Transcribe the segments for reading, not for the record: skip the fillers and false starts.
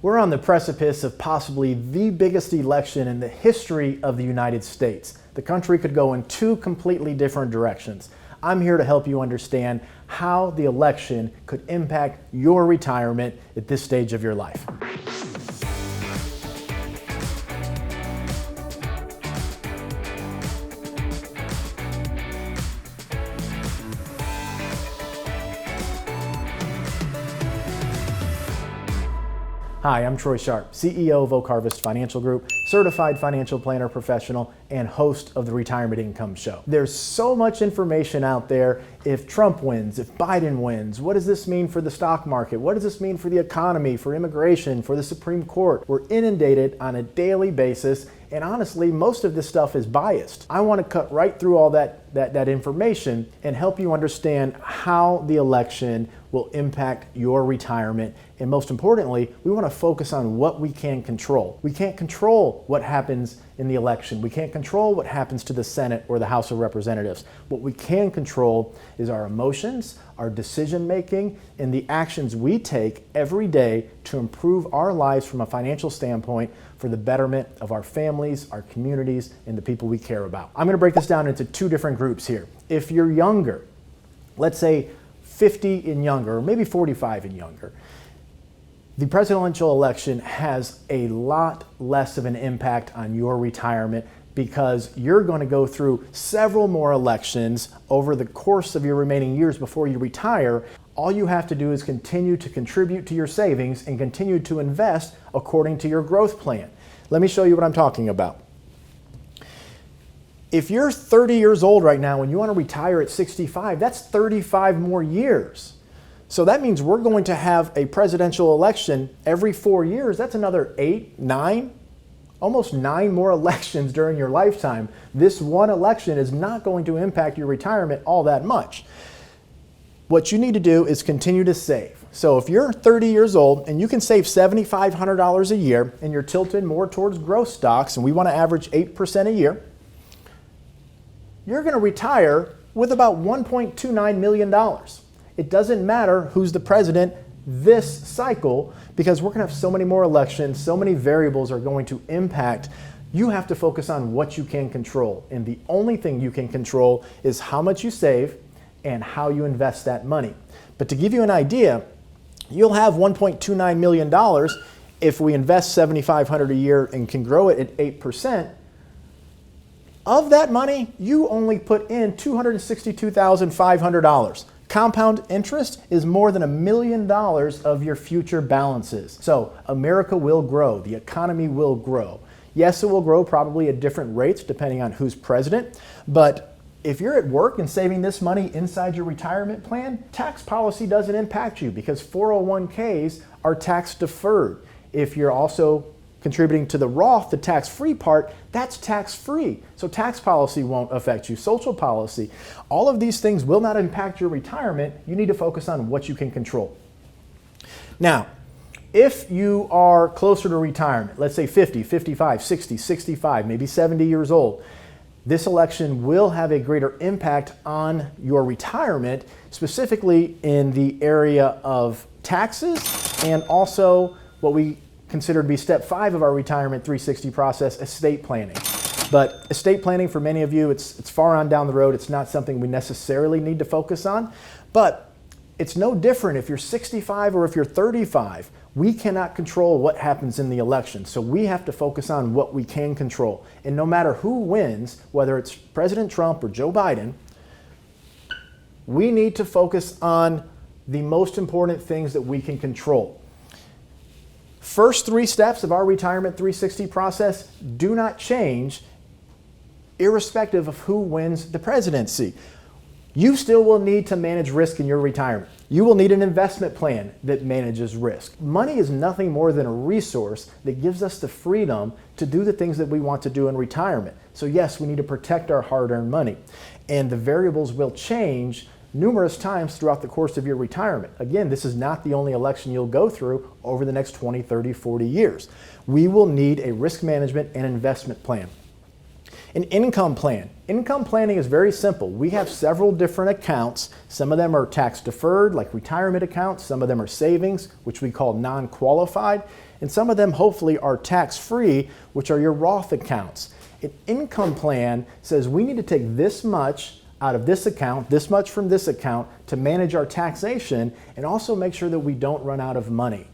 We're on the precipice of possibly the biggest election in the history of the United States. The country could go in two completely different directions. I'm here to help you understand how the election could impact your retirement at this stage of your life. Hi, I'm Troy Sharpe, CEO of Oak Harvest Financial Group, certified financial planner professional, and host of the Retirement Income Show. There's so much information out there. If Trump wins, if Biden wins, what does this mean for the stock market? What does this mean for the economy, for immigration, for the Supreme Court? We're inundated on a daily basis, and honestly, most of this stuff is biased. I want to cut right through all that information and help you understand how the election will impact your retirement. And most importantly, we want to focus on what we can control. We can't control what happens in the election. We can't control what happens to the Senate or the House of Representatives. What we can control is our emotions, our decision making, and the actions we take every day to improve our lives from a financial standpoint for the betterment of our families, our communities, and the people we care about. I'm going to break this down into two different groups here. If you're younger, let's say 50 and younger, or maybe 45 and younger, the presidential election has a lot less of an impact on your retirement because you're going to go through several more elections over the course of your remaining years before you retire. All you have to do is continue to contribute to your savings and continue to invest according to your growth plan. Let me show you what I'm talking about. If you're 30 years old right now and you want to retire at 65, that's 35 more years. So that means we're going to have a presidential election every 4 years. That's another 8, 9, almost 9 more elections during your lifetime. This one election is not going to impact your retirement all that much. What you need to do is continue to save. So if you're 30 years old and you can save $7,500 a year and you're tilted more towards growth stocks, and we want to average 8% a year, you're going to retire with about $1.29 million. It doesn't matter who's the president this cycle because we're going to have so many more elections, so many variables are going to impact. You have to focus on what you can control. And the only thing you can control is how much you save and how you invest that money. But to give you an idea, you'll have $1.29 million if we invest $7,500 a year and can grow it at 8%. Of that money, you only put in $262,500. Compound interest is more than $1 million of your future balances. So America will grow. The economy will grow. Yes, it will grow probably at different rates depending on who's president. But if you're at work and saving this money inside your retirement plan, tax policy doesn't impact you because 401ks are tax deferred. If you're also contributing to the Roth, the tax-free part, that's tax-free. So tax policy won't affect you. Social policy, all of these things will not impact your retirement. You need to focus on what you can control. Now, if you are closer to retirement, let's say 50, 55, 60, 65, maybe 70 years old, this election will have a greater impact on your retirement, specifically in the area of taxes and also what we considered to be step 5 of our retirement 360 process, estate planning. But estate planning for many of you, it's far on down the road. It's not something we necessarily need to focus on, but it's no different if you're 65 or if you're 35. We cannot control what happens in the election, so we have to focus on what we can control. And no matter who wins, whether it's President Trump or Joe Biden, we need to focus on the most important things that we can control. First 3 steps of our retirement 360 process do not change irrespective of who wins the presidency. You still will need to manage risk in your retirement. You will need an investment plan that manages risk. Money is nothing more than a resource that gives us the freedom to do the things that we want to do in retirement. So yes, we need to protect our hard-earned money. And the variables will change numerous times throughout the course of your retirement. Again, this is not the only election you'll go through over the next 20, 30, 40 years. We will need a risk management and investment plan. An income plan. Income planning is very simple. We have several different accounts. Some of them are tax deferred, like retirement accounts. Some of them are savings, which we call non-qualified. And some of them hopefully are tax-free, which are your Roth accounts. An income plan says we need to take this much out of this account, this much from this account to manage our taxation and also make sure that we don't run out of money.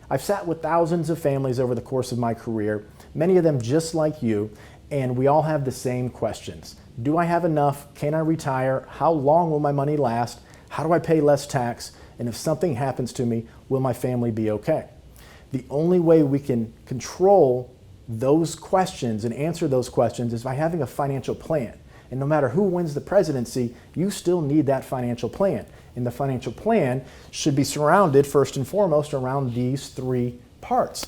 I've sat with thousands of families over the course of my career, many of them just like you, and we all have the same questions. Do I have enough? Can I retire? How long will my money last? How do I pay less tax? And if something happens to me, will my family be okay? The only way we can control those questions and answer those questions is by having a financial plan. And no matter who wins the presidency, you still need that financial plan. And the financial plan should be surrounded first and foremost around these three parts.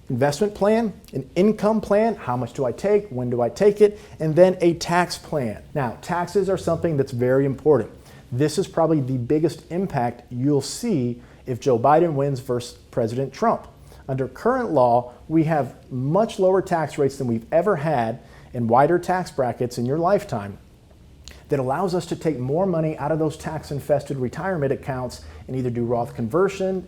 Investment plan, an income plan, how much do I take, when do I take it, and then a tax plan. Now, taxes are something that's very important. This is probably the biggest impact you'll see if Joe Biden wins versus President Trump. Under current law, we have much lower tax rates than we've ever had and wider tax brackets in your lifetime that allows us to take more money out of those tax-infested retirement accounts and either do Roth conversions,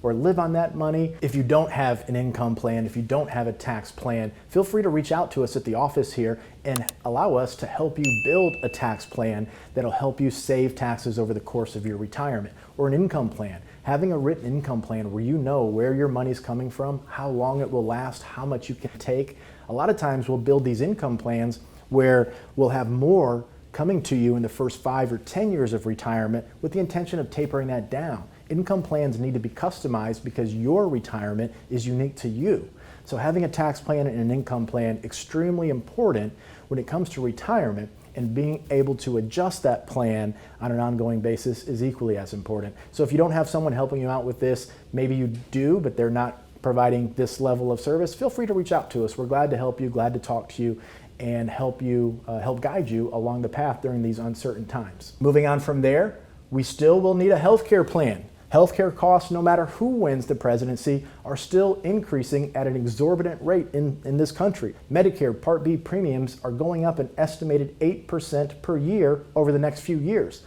or live on that money. If you don't have an income plan, if you don't have a tax plan, feel free to reach out to us at the office here and allow us to help you build a tax plan that'll help you save taxes over the course of your retirement, or an income plan. Having a written income plan where you know where your money's coming from, how long it will last, how much you can take. A lot of times we'll build these income plans where we'll have more coming to you in the first 5 or 10 years of retirement with the intention of tapering that down. Income plans need to be customized because your retirement is unique to you. So having a tax plan and an income plan, extremely important when it comes to retirement, and being able to adjust that plan on an ongoing basis is equally as important. So if you don't have someone helping you out with this, maybe you do, but they're not providing this level of service, feel free to reach out to us. We're glad to help you, glad to talk to you, and help guide you along the path during these uncertain times. Moving on from there, we still will need a healthcare plan. Healthcare costs, no matter who wins the presidency, are still increasing at an exorbitant rate in this country. Medicare Part B premiums are going up an estimated 8% per year over the next few years,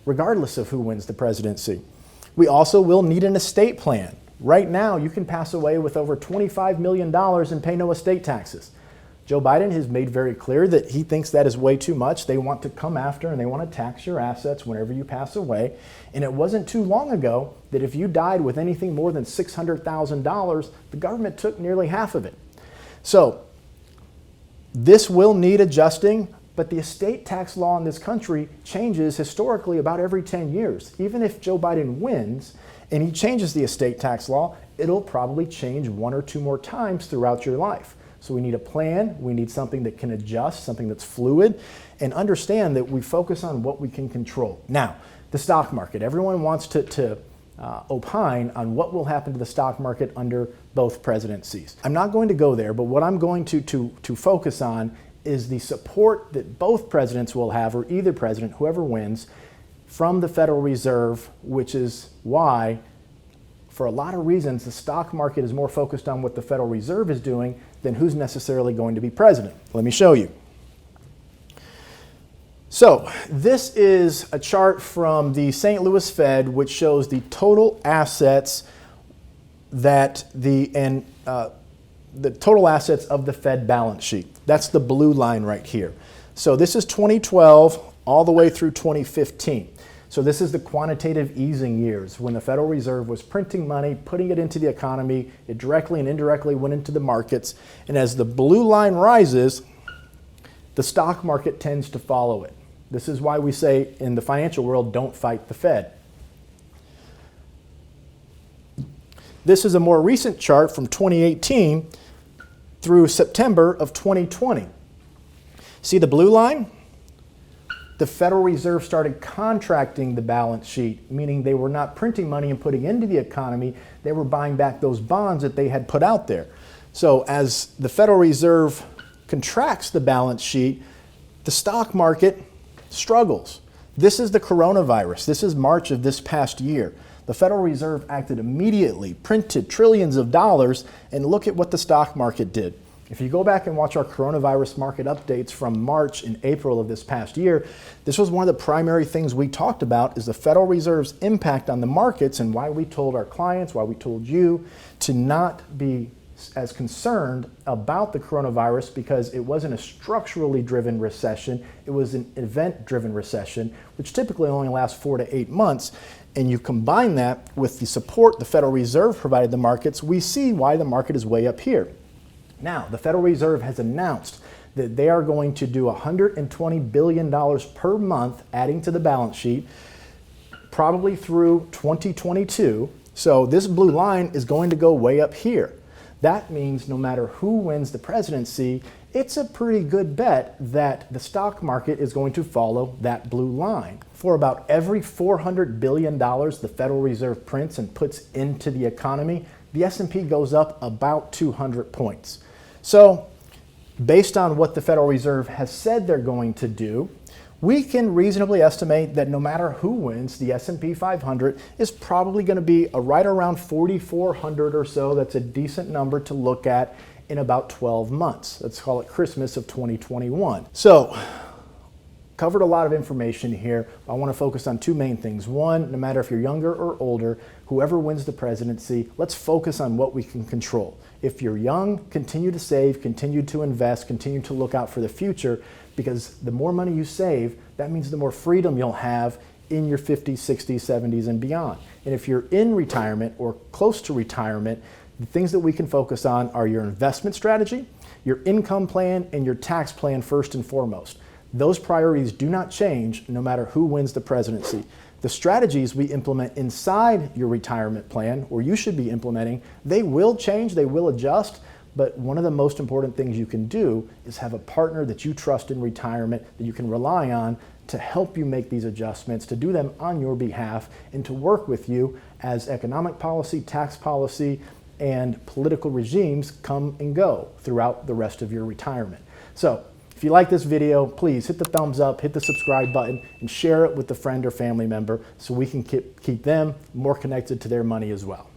regardless of who wins the presidency. We also will need an estate plan. Right now, you can pass away with over $25 million and pay no estate taxes. Joe Biden has made very clear that he thinks that is way too much. They want to come after and they want to tax your assets whenever you pass away. And it wasn't too long ago that if you died with anything more than $600,000, the government took nearly half of it. So this will need adjusting, but the estate tax law in this country changes historically about every 10 years. Even if Joe Biden wins and he changes the estate tax law, it'll probably change 1 or 2 more times throughout your life. So we need a plan, we need something that can adjust, something that's fluid, and understand that we focus on what we can control. Now, the stock market. Everyone wants to opine on what will happen to the stock market under both presidencies. I'm not going to go there, but what I'm going to focus on is the support that both presidents will have, or either president, whoever wins, from the Federal Reserve, which is why, for a lot of reasons, the stock market is more focused on what the Federal Reserve is doing than who's necessarily going to be president. Let me show you. So this is a chart from the St. Louis Fed, which shows the total assets the total assets of the Fed balance sheet. That's the blue line right here. So this is 2012 all the way through 2015. So this is the quantitative easing years when the Federal Reserve was printing money, putting it into the economy. It directly and indirectly went into the markets. And as the blue line rises, the stock market tends to follow it. This is why we say in the financial world, don't fight the Fed. This is a more recent chart from 2018 through September of 2020. See the blue line? The Federal Reserve started contracting the balance sheet, meaning they were not printing money and putting into the economy, they were buying back those bonds that they had put out there. So as the Federal Reserve contracts the balance sheet, the stock market struggles. This is the coronavirus. This is March of this past year. The Federal Reserve acted immediately, printed trillions of dollars, and look at what the stock market did. If you go back and watch our coronavirus market updates from March and April of this past year, this was one of the primary things we talked about, is the Federal Reserve's impact on the markets, and why we told our clients, why we told you to not be as concerned about the coronavirus, because it wasn't a structurally driven recession, it was an event-driven recession, which typically only lasts 4 to 8 months. And you combine that with the support the Federal Reserve provided the markets, we see why the market is way up here. Now, the Federal Reserve has announced that they are going to do $120 billion per month adding to the balance sheet, probably through 2022. So this blue line is going to go way up here. That means no matter who wins the presidency, it's a pretty good bet that the stock market is going to follow that blue line. For about every $400 billion the Federal Reserve prints and puts into the economy, the S&P goes up about 200 points. So, based on what the Federal Reserve has said they're going to do, we can reasonably estimate that no matter who wins, the S&P 500 is probably going to be right around 4,400 or so. That's a decent number to look at in about 12 months. Let's call it Christmas of 2021. So, covered a lot of information here. I want to focus on two main things. One, no matter if you're younger or older, whoever wins the presidency, let's focus on what we can control. If you're young, continue to save, continue to invest, continue to look out for the future, because the more money you save, that means the more freedom you'll have in your 50s, 60s, 70s, and beyond. And if you're in retirement or close to retirement, the things that we can focus on are your investment strategy, your income plan, and your tax plan first and foremost. Those priorities do not change no matter who wins the presidency. The strategies we implement inside your retirement plan, or you should be implementing, they will change, they will adjust, but one of the most important things you can do is have a partner that you trust in retirement, that you can rely on to help you make these adjustments, to do them on your behalf, and to work with you as economic policy, tax policy, and political regimes come and go throughout the rest of your retirement. So, if you like this video, please hit the thumbs up, hit the subscribe button, and share it with a friend or family member so we can keep them more connected to their money as well.